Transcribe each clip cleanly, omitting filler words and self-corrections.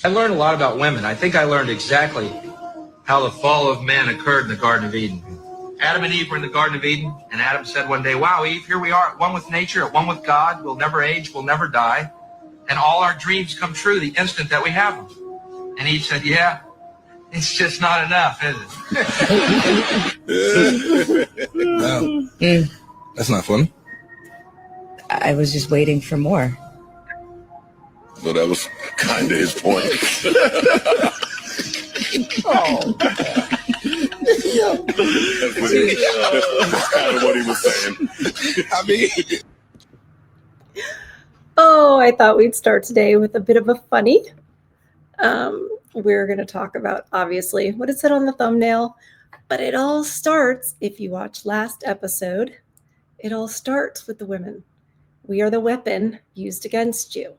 I learned a lot about women. I think I learned exactly how the fall of man occurred in the Garden of Eden. Adam and Eve were in the Garden of Eden, and Adam said one day, wow, Eve, here we are at one with nature, at one with God. We'll never age, we'll never die. And all our dreams come true the instant that we have them. And Eve said, yeah, it's just not enough, is it? No, that's not funny. I was just waiting for more. Well, that was kind of his point. Oh, yeah. That's kind of what he was saying. I mean, Oh, I thought we'd start today with a bit of a funny. We're going to talk about, obviously, what it said on the thumbnail, but it all starts, if you watched last episode, it all starts with the women. We are the weapon used against you.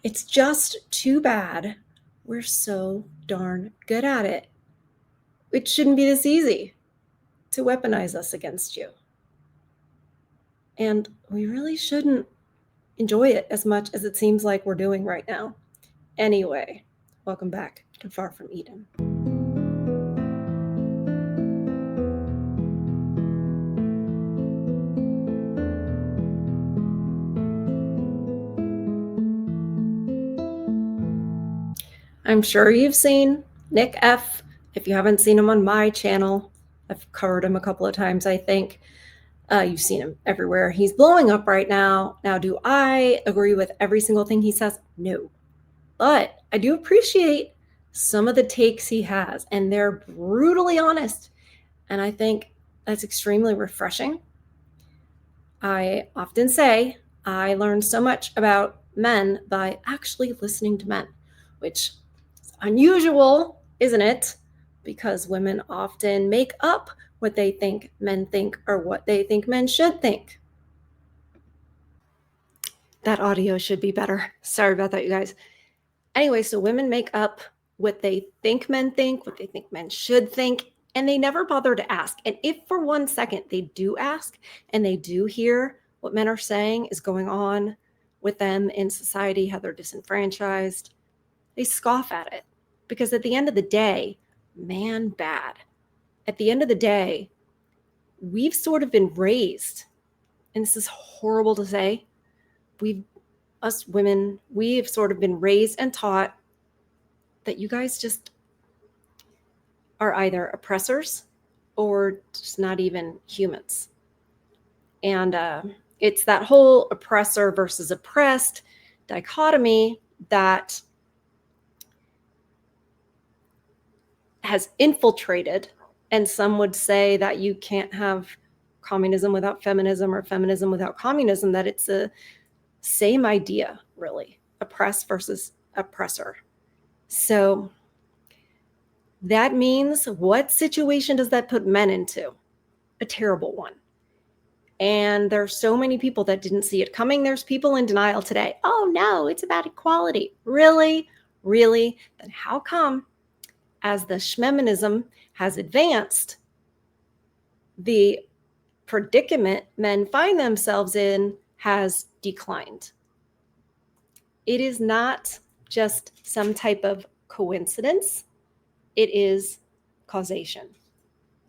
It's just too bad we're so darn good at it. It shouldn't be this easy to weaponize us against you. And we really shouldn't enjoy it as much as it seems like we're doing right now. Anyway, welcome back to Far From Eden. I'm sure you've seen Nick F. If you haven't seen him on my channel, I've covered him a couple of times, I think. You've seen him everywhere. He's blowing up right now. Now, do I agree with every single thing he says? No. But I do appreciate some of the takes he has, and they're brutally honest. And I think that's extremely refreshing. I often say I learned so much about men by actually listening to men, which is unusual, isn't it? Because women often make up what they think men think or what they think men should think. That audio should be better. Sorry about that, you guys. Anyway, so women make up what they think men think, what they think men should think, and they never bother to ask. And if for 1 second they do ask and they do hear what men are saying is going on with them in society, how they're disenfranchised, they scoff at it. Because at the end of the day, man bad. At the end of the day, we've sort of been raised, and this is horrible to say, us women, we've sort of been raised and taught that you guys just are either oppressors or just not even humans. And it's that whole oppressor versus oppressed dichotomy that has infiltrated. And some would say that you can't have communism without feminism or feminism without communism, that it's the same idea, really, oppress versus oppressor. So that means, what situation does that put men into? A terrible one. And there are so many people that didn't see it coming. There's people in denial today. Oh no, it's about equality. Really? Really? Then how come, as the shmeminism has advanced, the predicament men find themselves in has declined? It is not just some type of coincidence. It is causation.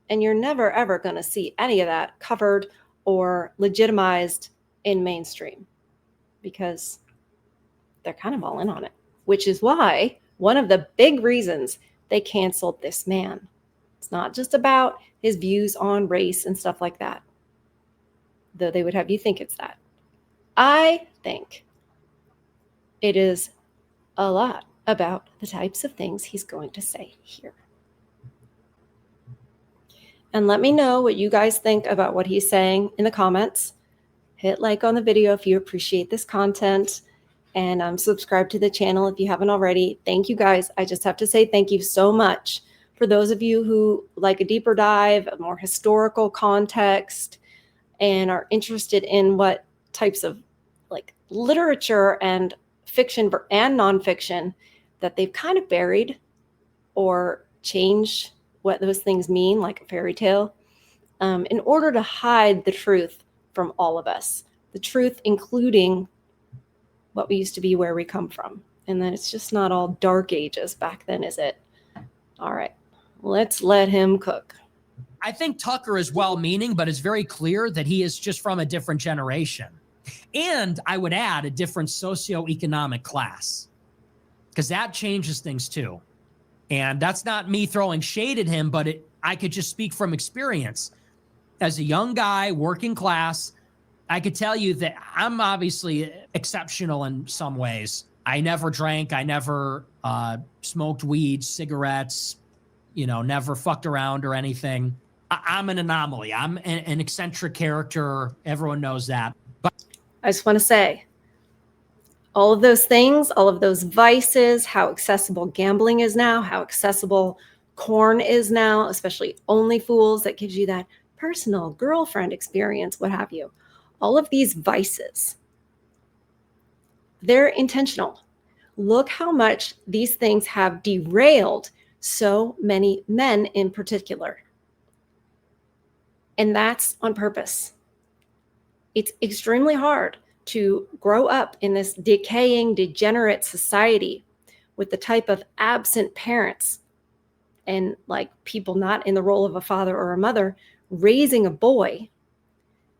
And you're never, ever going to see any of that covered or legitimized in mainstream, because they're kind of all in on it, which is why one of the big reasons they canceled this man. It's not just about his views on race and stuff like that, though they would have you think it's that. I think it is a lot about the types of things he's going to say here. And let me know what you guys think about what he's saying in the comments. Hit like on the video if you appreciate this content, and subscribe to the channel if you haven't already. Thank you guys. I just have to say thank you so much for those of you who like a deeper dive, a more historical context, and are interested in what types of like literature and fiction and nonfiction that they've kind of buried or changed what those things mean, like a fairy tale, in order to hide the truth from all of us. The truth including what we used to be, where we come from. And then it's just not all dark ages back then, is it? All right, let's let him cook. I think Tucker is well-meaning, but it's very clear that he is just from a different generation. And I would add a different socioeconomic class, because that changes things too. And that's not me throwing shade at him, but I could just speak from experience. As a young guy, working class, I could tell you that I'm obviously exceptional in some ways. I never drank. I never smoked weed, cigarettes, never fucked around or anything. I'm an anomaly. I'm an eccentric character. Everyone knows that. But I just want to say, all of those things, all of those vices, how accessible gambling is now, how accessible corn is now, especially OnlyFools, that gives you that personal girlfriend experience, what have you. All of these vices, they're intentional. Look how much these things have derailed so many men in particular. And that's on purpose. It's extremely hard to grow up in this decaying, degenerate society with the type of absent parents and like people not in the role of a father or a mother raising a boy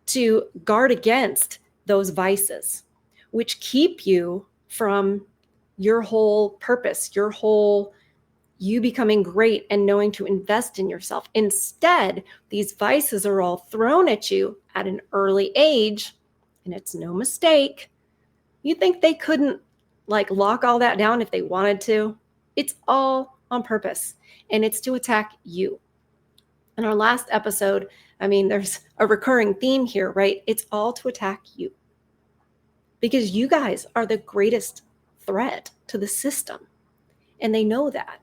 to guard against those vices, which keep you from your whole purpose, you becoming great and knowing to invest in yourself. Instead, these vices are all thrown at you at an early age, and it's no mistake. You think they couldn't lock all that down if they wanted to? It's all on purpose, and it's to attack you. In our last episode, there's a recurring theme here, right? It's all to attack you, because you guys are the greatest threat to the system, and they know that.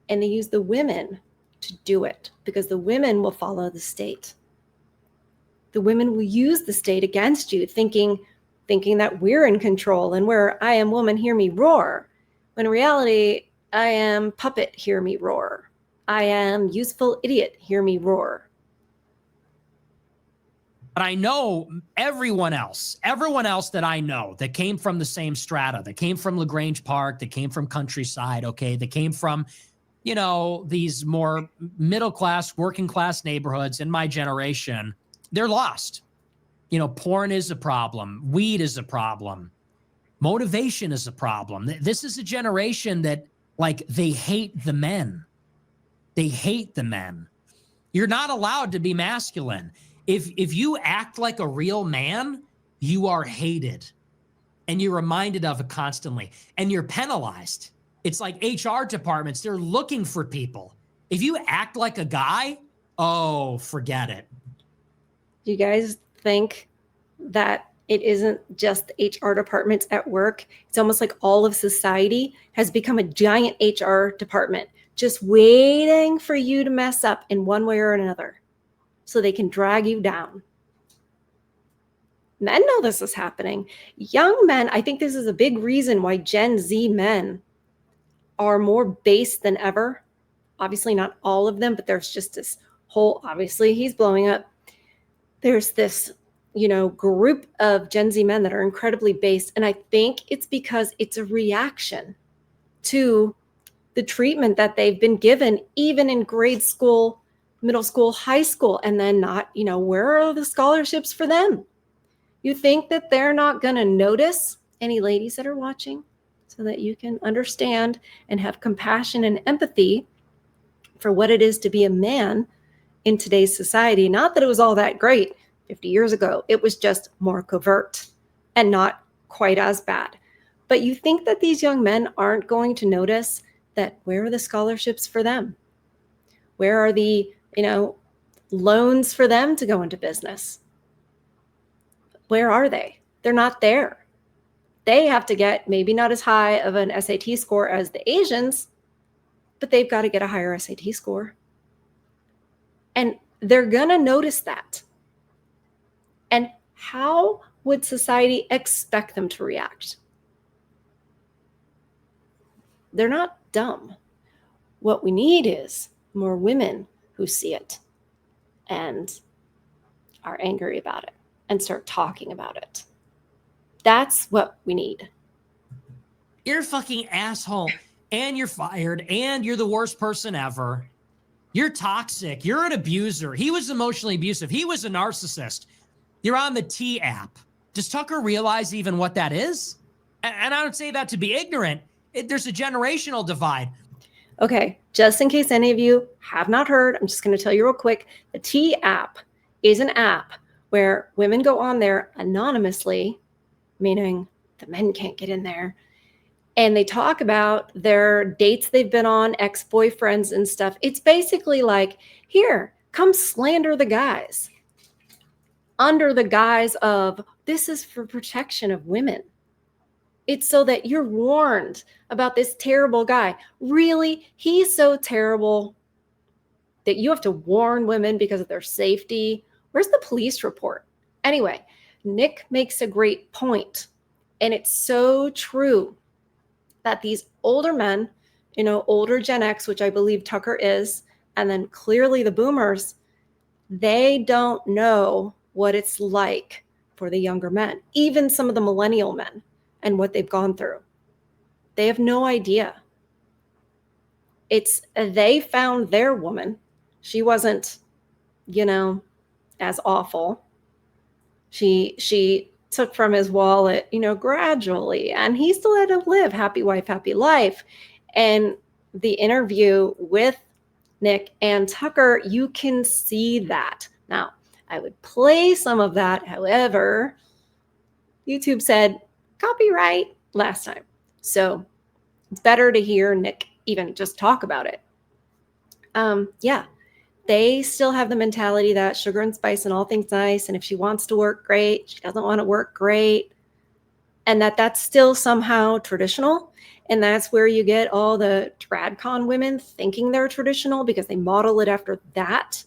And they use the women to do it, because the women will follow the state. The women will use the state against you, thinking that we're in control and we're, I am woman, hear me roar. When in reality, I am puppet, hear me roar. I am useful idiot, hear me roar. But I know everyone else that I know that came from the same strata, that came from LaGrange Park, that came from countryside, okay, that came from these more middle-class, working-class neighborhoods in my generation, they're lost. Porn is a problem. Weed is a problem. Motivation is a problem. This is a generation that, they hate the men. They hate the men. You're not allowed to be masculine. If you act like a real man, you are hated. And you're reminded of it constantly. And you're penalized. It's like HR departments, they're looking for people. If you act like a guy, oh, forget it. Do you guys think that it isn't just the HR departments at work? It's almost like all of society has become a giant HR department, just waiting for you to mess up in one way or another so they can drag you down. Men know this is happening. Young men, I think this is a big reason why Gen Z men are more base than ever. Obviously not all of them, but there's just this whole, obviously he's blowing up. There's this, group of Gen Z men that are incredibly base. And I think it's because it's a reaction to the treatment that they've been given, even in grade school, middle school, high school, and then not, where are the scholarships for them? You think that they're not going to notice, any ladies that are watching, so that you can understand and have compassion and empathy for what it is to be a man in today's society. Not that it was all that great 50 years ago. It was just more covert and not quite as bad. But you think that these young men aren't going to notice that where are the scholarships for them? Where are the, loans for them to go into business? Where are they? They're not there. They have to get maybe not as high of an SAT score as the Asians, but they've got to get a higher SAT score. And they're going to notice that. And how would society expect them to react? They're not dumb. What we need is more women who see it and are angry about it and start talking about it. That's what we need. You're a fucking asshole, and you're fired, and you're the worst person ever. You're toxic. You're an abuser. He was emotionally abusive. He was a narcissist. You're on the T app. Does Tucker realize even what that is? And I don't say that to be ignorant. There's a generational divide. Okay, just in case any of you have not heard, I'm just going to tell you real quick. The T app is an app where women go on there anonymously, meaning the men can't get in there, and they talk about their dates they've been on, ex-boyfriends and stuff. It's basically like, here, come slander the guys under the guise of this is for protection of women. It's so that you're warned about this terrible guy. Really, he's so terrible that you have to warn women because of their safety. Where's the police report? Anyway, Nick makes a great point, and it's so true that these older men, older Gen X, which I believe Tucker is, and then clearly the boomers, they don't know what it's like for the younger men, even some of the millennial men, and what they've gone through. They have no idea. They found their woman. She wasn't, as awful. She took from his wallet, gradually, and he still had to live happy wife, happy life. And the interview with Nick and Tucker, you can see that. Now, I would play some of that. However, YouTube said copyright last time. So it's better to hear Nick even just talk about it. Yeah, they still have the mentality that sugar and spice and all things nice. And if she wants to work, great. She doesn't want to work, great. And that's still somehow traditional. And that's where you get all the TradCon women thinking they're traditional because they model it after that.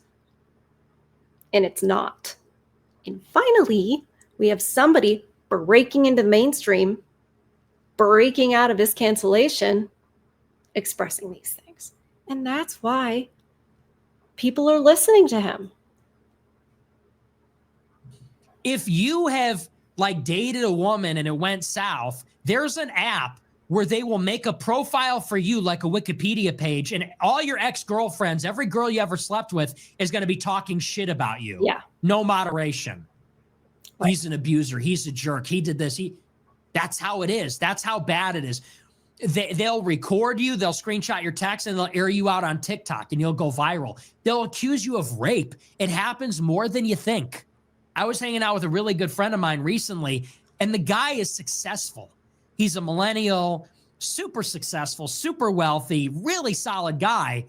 And it's not. And finally, we have somebody breaking into the mainstream, breaking out of his cancellation, expressing these things. And that's why people are listening to him. If you have dated a woman and it went south, there's an app where they will make a profile for you like a Wikipedia page, and all your ex-girlfriends, every girl you ever slept with is going to be talking shit about you. Yeah. No moderation. Right. He's an abuser. He's a jerk. He did this. That's how it is. That's how bad it is. They'll record you. They'll screenshot your text and they'll air you out on TikTok and you'll go viral. They'll accuse you of rape. It happens more than you think. I was hanging out with a really good friend of mine recently, and the guy is successful. He's a millennial, super successful, super wealthy, really solid guy.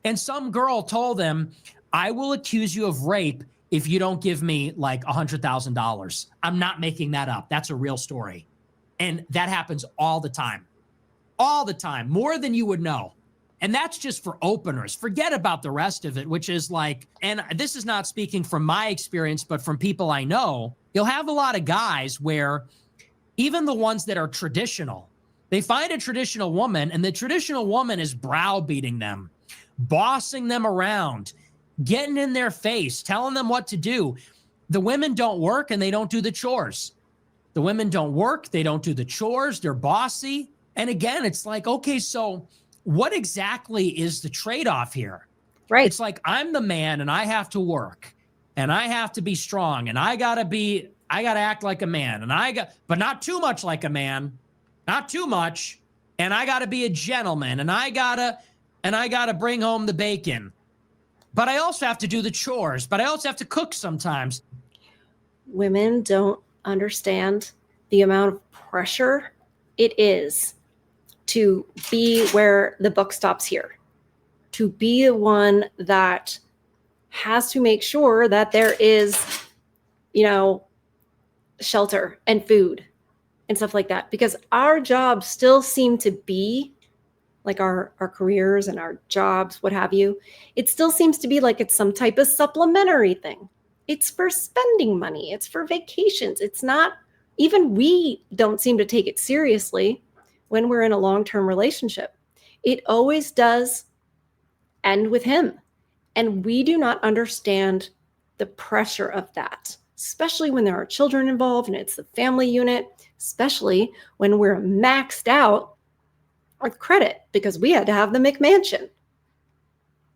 And some girl told him, I will accuse you of rape if you don't give me $100,000. I'm not making that up. That's a real story. And that happens all the time. All the time, more than you would know. And that's just for openers. Forget about the rest of it, which is and this is not speaking from my experience, but from people I know, you'll have a lot of guys where even the ones that are traditional, they find a traditional woman and the traditional woman is browbeating them, bossing them around, getting in their face, telling them what to do. The women don't work and they don't do the chores. The women don't work. They don't do the chores. They're bossy. And again, it's okay, so what exactly is the trade-off here? Right. It's I'm the man and I have to work and I have to be strong and I got to act like a man but not too much like a man, not too much. And I got to be a gentleman and I got to bring home the bacon. But I also have to do the chores, but I also have to cook sometimes. Women don't understand the amount of pressure it is to be where the buck stops here, to be the one that has to make sure that there is, shelter and food and stuff like that. Because our jobs still seem to be our careers and our jobs, what have you. It still seems to be it's some type of supplementary thing. It's for spending money. It's for vacations. It's not, even we don't seem to take it seriously when we're in a long-term relationship. It always does end with him. And we do not understand the pressure of that, especially when there are children involved and it's the family unit. especially when we're maxed out with credit because we had to have the McMansion.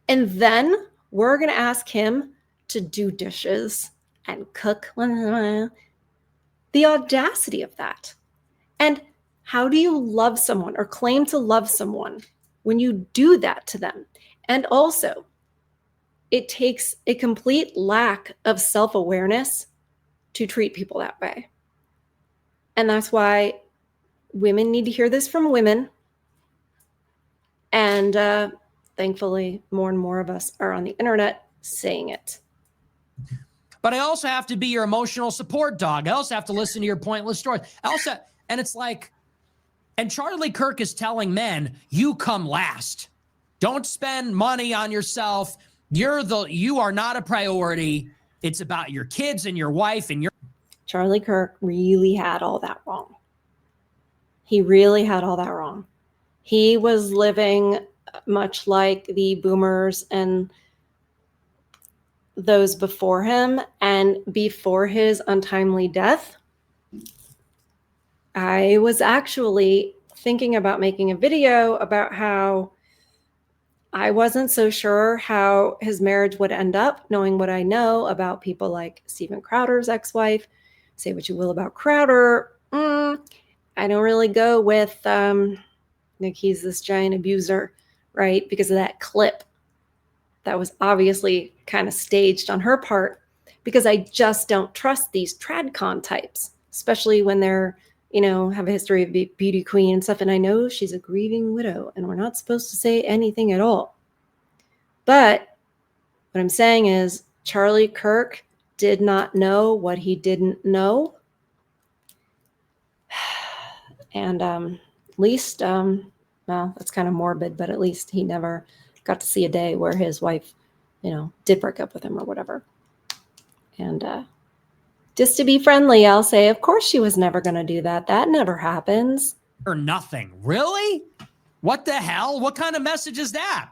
And then we're going to ask him to do dishes and cook. The audacity of that. And how do you love someone or claim to love someone when you do that to them? And also, it takes a complete lack of self-awareness to treat people that way. And that's why women need to hear this from women. And thankfully, more and more of us are on the internet saying it. But I also have to be your emotional support dog. I also have to listen to your pointless stories. And it's like, and Charlie Kirk is telling men, you come last. Don't spend money on yourself. You are not a priority. It's about your kids and your wife and your. Charlie Kirk really had all that wrong. He really had all that wrong. He was living much like the boomers and those before him. And before his untimely death, I was actually thinking about making a video about how I wasn't so sure how his marriage would end up, knowing what I know about people like Steven Crowder's ex-wife. Say what you will about Crowder. I don't really go with like he's this giant abuser, right? Because of that clip that was obviously kind of staged on her part, because I just don't trust these tradcon types, especially when they're, have a history of beauty queen and stuff. And I know she's a grieving widow and we're not supposed to say anything at all. But what I'm saying is Charlie Kirk did not know what he didn't know. And at least, well, that's kind of morbid, but at least he never got to see a day where his wife, did break up with him or whatever. And just to be friendly, I'll say, of course she was never going to do that. That never happens. Or nothing. Really? What the hell? What kind of message is that?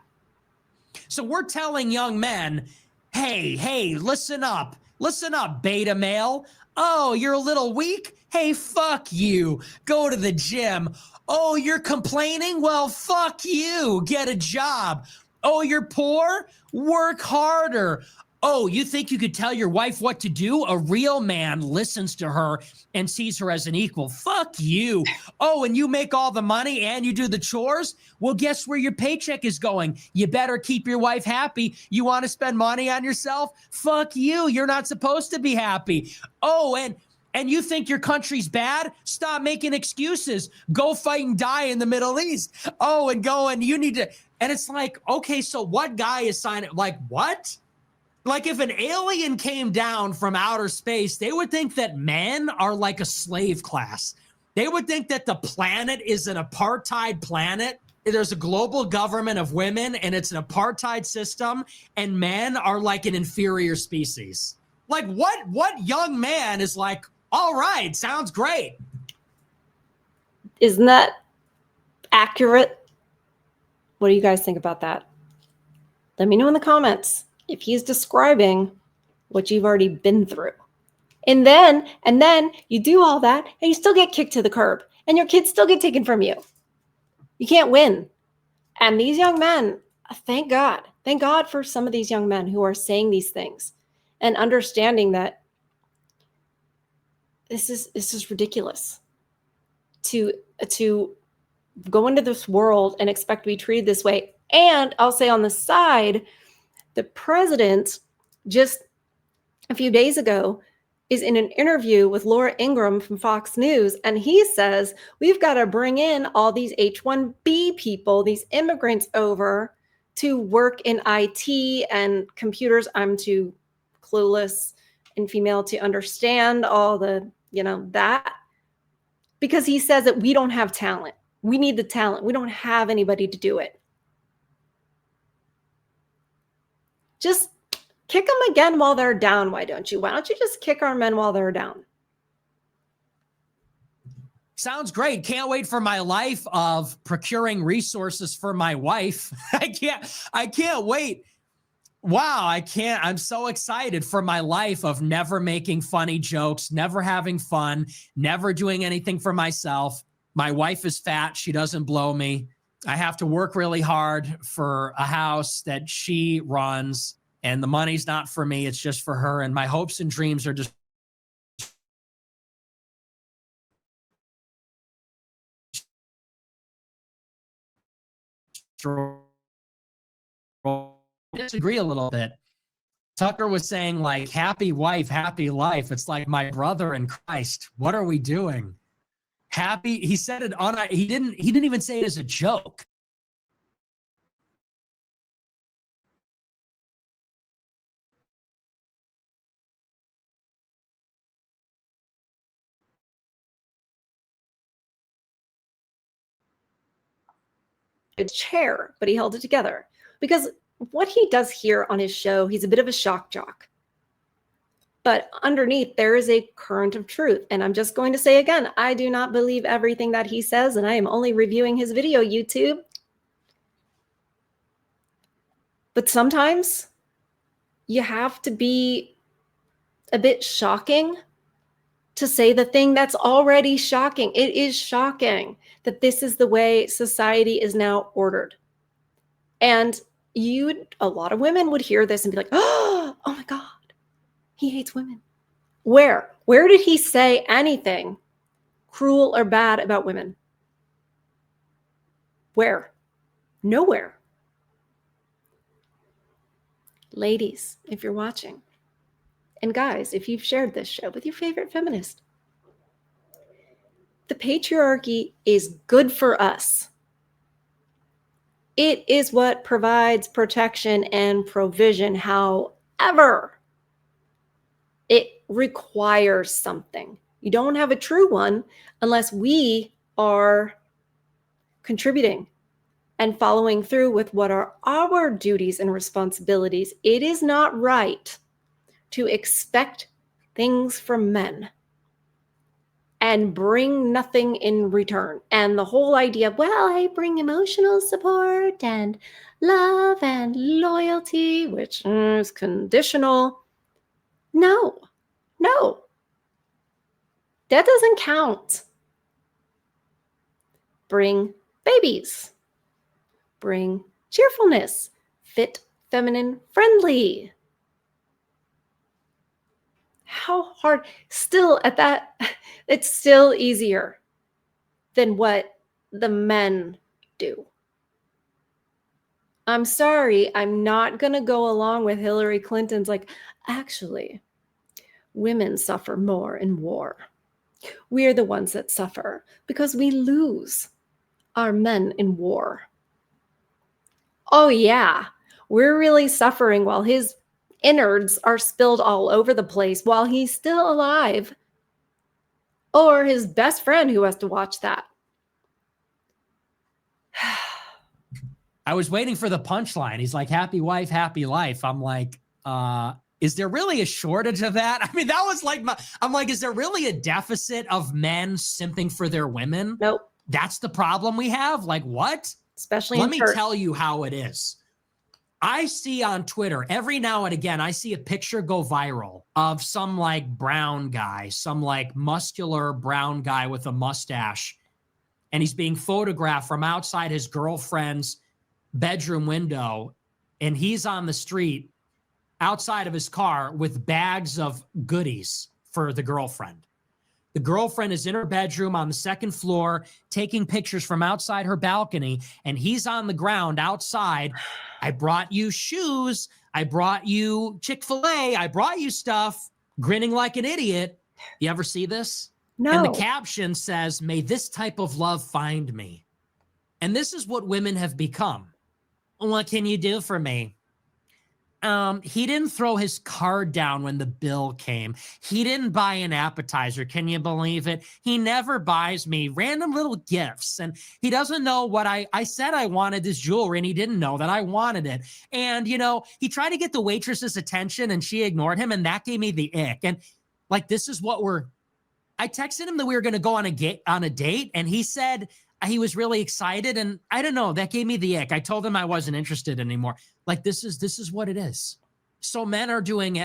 So we're telling young men, hey, listen up. Listen up, beta male. Oh, you're a little weak? Hey, fuck you. Go to the gym. Oh, you're complaining? Well, fuck you. Get a job. Oh, you're poor? Work harder. Oh, you think you could tell your wife what to do? A real man listens to her and sees her as an equal. Fuck you. Oh, and you make all the money and you do the chores? Well, guess where your paycheck is going? You better keep your wife happy. You want to spend money on yourself? Fuck you. You're not supposed to be happy. Oh, and you think your country's bad? Stop making excuses. Go fight and die in the Middle East. Oh, and you need to. And it's like, okay, so what guy is signing? Like, what? Like if an alien came down from outer space, they would think that men are like a slave class. They would think that the planet is an apartheid planet. There's a global government of women and it's an apartheid system and men are like an inferior species. Like what young man is like, all right, sounds great. Isn't that accurate? What do you guys think about that? Let me know in the comments if he's describing what you've already been through. And then you do all that and you still get kicked to the curb and your kids still get taken from you. You can't win. And these young men, thank God for some of these young men who are saying these things and understanding that this is ridiculous to go into this world and expect to be treated this way. And I'll say on the side, the president just a few days ago is in an interview with Laura Ingraham from Fox News. And he says, we've got to bring in all these H-1B people, these immigrants over to work in IT and computers. I'm too clueless and female to understand all the, that. Because he says that we don't have talent. We need the talent. We don't have anybody to do it. Just kick them again while they're down. Why don't you? Why don't you just kick our men while they're down? Sounds great. Can't wait for my life of procuring resources for my wife. I can't wait. Wow, I can't. I'm so excited for my life of never making funny jokes, never having fun, never doing anything for myself. My wife is fat. She doesn't blow me. I have to work really hard for a house that she runs, and the money's not for me. It's just for her. And my hopes and dreams are just disagree a little bit. Tucker was saying like happy wife, happy life. It's like my brother in Christ. What are we doing? Happy. He said it on. He didn't even say it as a joke. A chair, but he held it together. Because what he does here on his show, he's a bit of a shock jock. But underneath, there is a current of truth. And I'm just going to say again, I do not believe everything that he says, and I am only reviewing his video, YouTube. But sometimes you have to be a bit shocking to say the thing that's already shocking. It is shocking that this is the way society is now ordered. And a lot of women would hear this and be like, oh my God, he hates women. Where did he say anything cruel or bad about women? Where? Nowhere. Ladies, if you're watching, and guys, if you've shared this show with your favorite feminist, the patriarchy is good for us. It is what provides protection and provision. However, it requires something. You don't have a true one unless we are contributing and following through with what are our duties and responsibilities. It is not right to expect things from men and bring nothing in return. And the whole idea of, well, I bring emotional support and love and loyalty, which is conditional. No, that doesn't count. Bring babies. Bring cheerfulness. Fit, feminine, friendly. How hard? Still at that, it's still easier than what the men do. I'm sorry, I'm not going to go along with Hillary Clinton's like, actually, women suffer more in war. We're the ones that suffer because we lose our men in war. Oh yeah, we're really suffering while his innards are spilled all over the place while he's still alive. Or his best friend who has to watch that. I was waiting for the punchline. He's like, happy wife, happy life. I'm like, is there really a shortage of that? I mean, that was like, I'm like, is there really a deficit of men simping for their women? Nope. That's the problem we have? Like, what? Especially Let in me church. tell you how it is. I see on Twitter every now and again, I see a picture go viral of some like brown guy, some like muscular brown guy with a mustache. And he's being photographed from outside his girlfriend's bedroom window. And he's on the street outside of his car with bags of goodies for the girlfriend. The girlfriend is in her bedroom on the second floor, taking pictures from outside her balcony, and he's on the ground outside. I brought you shoes. I brought you Chick-fil-A. I brought you stuff, grinning like an idiot. You ever see this? No. And the caption says, may this type of love find me. And this is what women have become. What can you do for me? He didn't throw his card down when the bill came. He didn't buy an appetizer. Can you believe it? He never buys me random little gifts. And he doesn't know what I said I wanted this jewelry, and he didn't know that I wanted it. And, you know, he tried to get the waitress's attention and she ignored him. And that gave me the ick. And like, this is what I texted him that we were going to go on a date. And he said, he was really excited, and I don't know, that gave me the ick. I told him I wasn't interested anymore. Like, this is what it is. So men are doing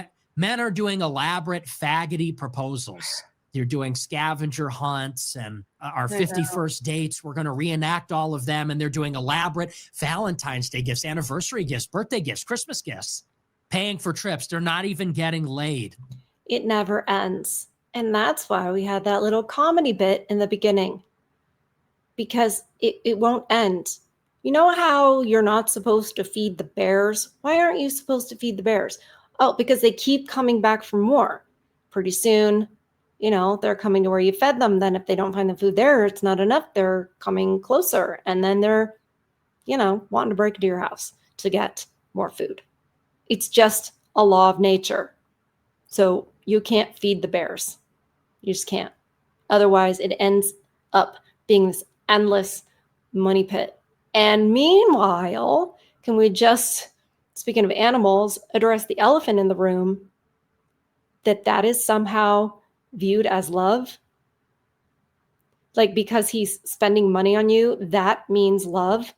elaborate faggoty proposals. They're doing scavenger hunts and our 51st dates. We're going to reenact all of them. And they're doing elaborate Valentine's Day gifts, anniversary gifts, birthday gifts, Christmas gifts, paying for trips. They're not even getting laid. It never ends. And that's why we had that little comedy bit in the beginning, because it won't end. You know how you're not supposed to feed the bears? Why aren't you supposed to feed the bears? Oh, because they keep coming back for more. Pretty soon, you know, they're coming to where you fed them. Then if they don't find the food there, it's not enough. They're coming closer. And then they're, you know, wanting to break into your house to get more food. It's just a law of nature. So you can't feed the bears. You just can't. Otherwise, it ends up being this endless money pit. And meanwhile, can we just, speaking of animals, address the elephant in the room, that is somehow viewed as love? Like, because he's spending money on you, that means love?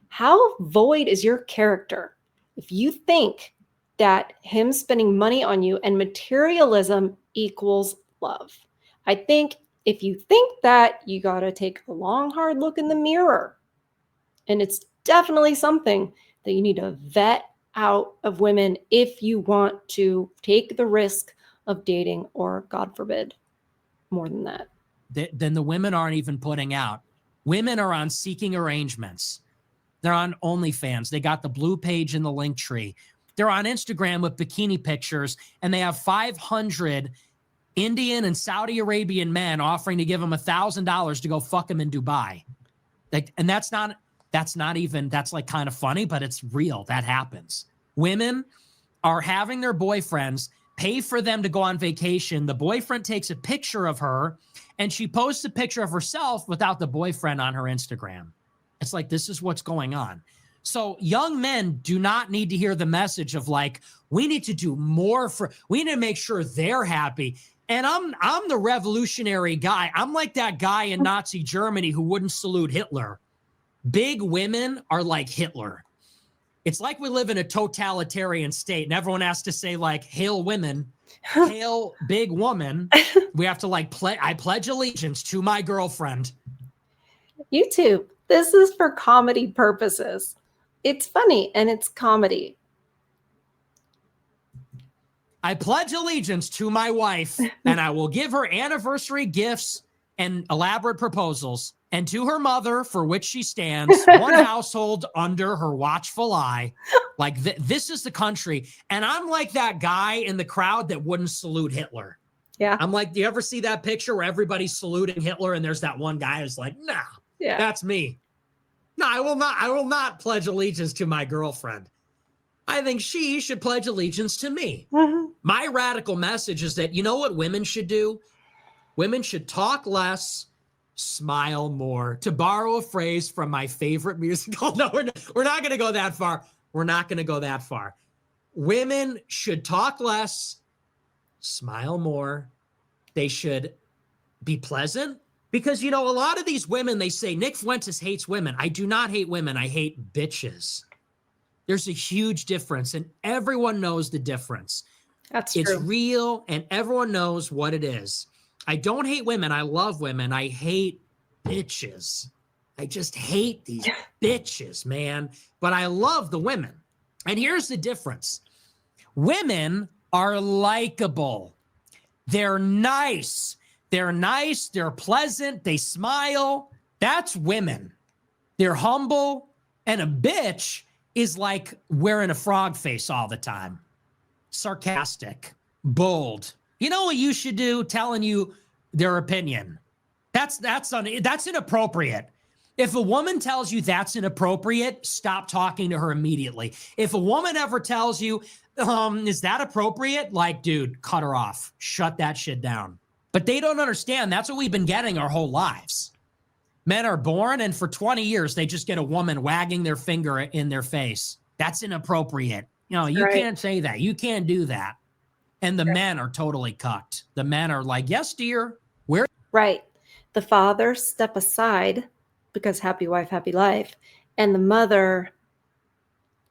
How void is your character if you think that him spending money on you and materialism equals love? I think if you think that, you got to take a long, hard look in the mirror. And it's definitely something that you need to vet out of women if you want to take the risk of dating, or God forbid, more than that. Then the women aren't even putting out. Women are on Seeking Arrangements. They're on OnlyFans. They got the blue page in the link tree. They're on Instagram with bikini pictures, and they have 500 Indian and Saudi Arabian men offering to give them $1,000 to go fuck them in Dubai. Like, and that's like kind of funny, but it's real. That happens. Women are having their boyfriends pay for them to go on vacation. The boyfriend takes a picture of her, and she posts a picture of herself without the boyfriend on her Instagram. It's like, this is what's going on. So young men do not need to hear the message of like, we need to do more we need to make sure they're happy. And I'm the revolutionary guy. I'm like that guy in Nazi Germany who wouldn't salute Hitler. Big women are like Hitler. It's like we live in a totalitarian state and everyone has to say like, hail women, hail big woman. We have to like I pledge allegiance to my girlfriend. YouTube, this is for comedy purposes. It's funny and it's comedy. I pledge allegiance to my wife, and I will give her anniversary gifts and elaborate proposals, and to her mother, for which she stands, one household under her watchful eye. Like, this is the country. And I'm like that guy in the crowd that wouldn't salute Hitler. Yeah. I'm like, do you ever see that picture where everybody's saluting Hitler, and there's that one guy who's like, nah, that's me. No, I will not pledge allegiance to my girlfriend. I think she should pledge allegiance to me. Mm-hmm. My radical message is that, you know what women should do? Women should talk less, smile more. To borrow a phrase from my favorite musical. No, we're not going to go that far. We're not going to go that far. Women should talk less, smile more. They should be pleasant. Because, you know, a lot of these women, they say, Nick Fuentes hates women. I do not hate women. I hate bitches. There's a huge difference, and everyone knows the difference. That's true. It's real, and everyone knows what it is. I don't hate women. I love women. I hate bitches. I just hate these bitches, man. But I love the women. And here's the difference. Women are likable. They're nice. They're nice. They're pleasant. They smile. That's women. They're humble. And a bitch is like wearing a frog face all the time. Sarcastic, bold. You know what you should do? Telling you their opinion. That's inappropriate. If a woman tells you that's inappropriate, stop talking to her immediately. If a woman ever tells you, is that appropriate? Like, dude, cut her off. Shut that shit down. But they don't understand. That's what we've been getting our whole lives. Men are born, and for 20 years, they just get a woman wagging their finger in their face. That's inappropriate. You know, you can't say that. You can't do that. And the men are totally cucked. The men are like, yes, dear. Where? Right. The fathers step aside because happy wife, happy life. And the mother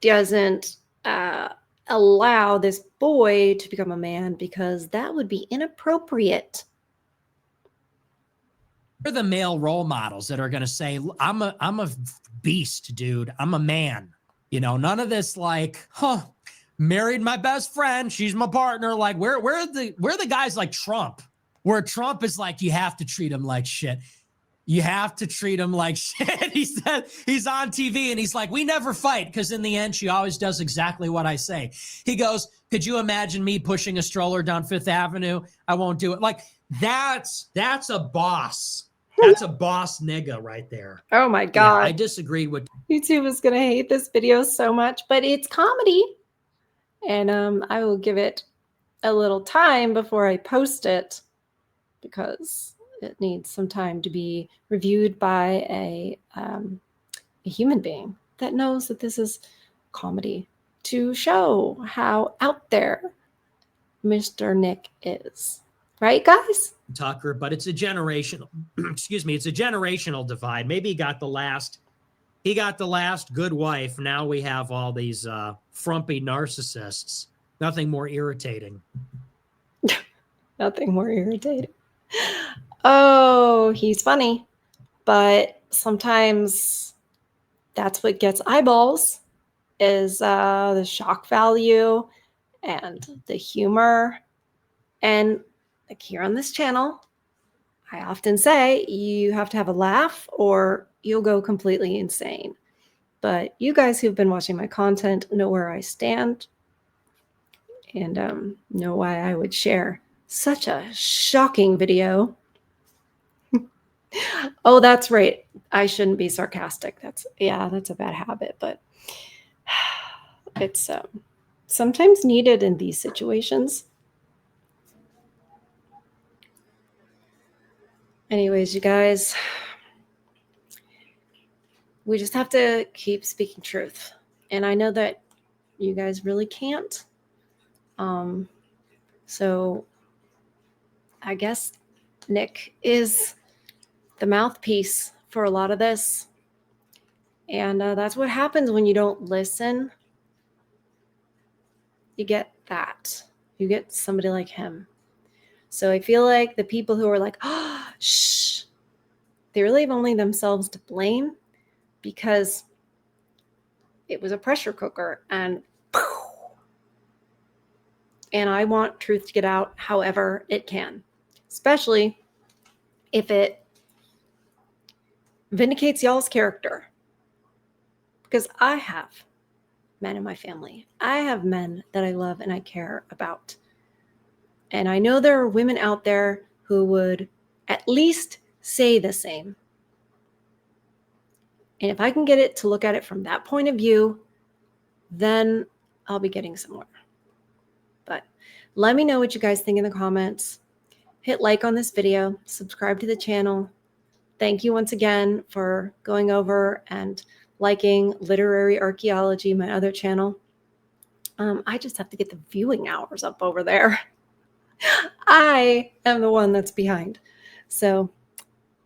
doesn't allow this boy to become a man because that would be inappropriate. They're the male role models that are going to say, I'm a beast, dude. I'm a man. You know, none of this like, married my best friend. She's my partner. Like, where are the guys like Trump, where Trump is like, you have to treat him like shit. You have to treat him like shit. He said he's on TV and he's like, we never fight because in the end, she always does exactly what I say. He goes, could you imagine me pushing a stroller down Fifth Avenue? I won't do it. Like, that's a boss. That's a boss nigga right there. Oh my God. Yeah, I disagreed with YouTube is going to hate this video so much, but it's comedy. And I will give it a little time before I post it because it needs some time to be reviewed by a human being that knows that this is comedy to show how out there Mr. Nick is. Right, guys? Tucker, but it's a generational, excuse me, it's a generational divide. Maybe he got the last good wife. Now we have all these frumpy narcissists. Nothing more irritating. Nothing more irritating. Oh, he's funny, but sometimes that's what gets eyeballs is the shock value and the humor. And like here on this channel, I often say you have to have a laugh or you'll go completely insane. But you guys who've been watching my content know where I stand and know why I would share such a shocking video. Oh, that's right. I shouldn't be sarcastic. That's a bad habit, but it's sometimes needed in these situations. Anyways, you guys, we just have to keep speaking truth. And I know that you guys really can't. So I guess Nick is the mouthpiece for a lot of this. And that's what happens when you don't listen. You get that. You get somebody like him. So I feel like the people who are like, oh, shh, they really have only themselves to blame because it was a pressure cooker and I want truth to get out however it can, especially if it vindicates y'all's character. Because I have men in my family. I have men that I love and I care about. And I know there are women out there who would at least say the same. And if I can get it to look at it from that point of view, then I'll be getting somewhere. But let me know what you guys think in the comments. Hit like on this video, subscribe to the channel. Thank you once again for going over and liking Literary Archaeology, my other channel. I just have to get the viewing hours up over there. I am the one that's behind. So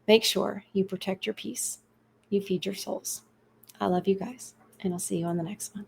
make sure you protect your peace. You feed your souls. I love you guys, and I'll see you on the next one.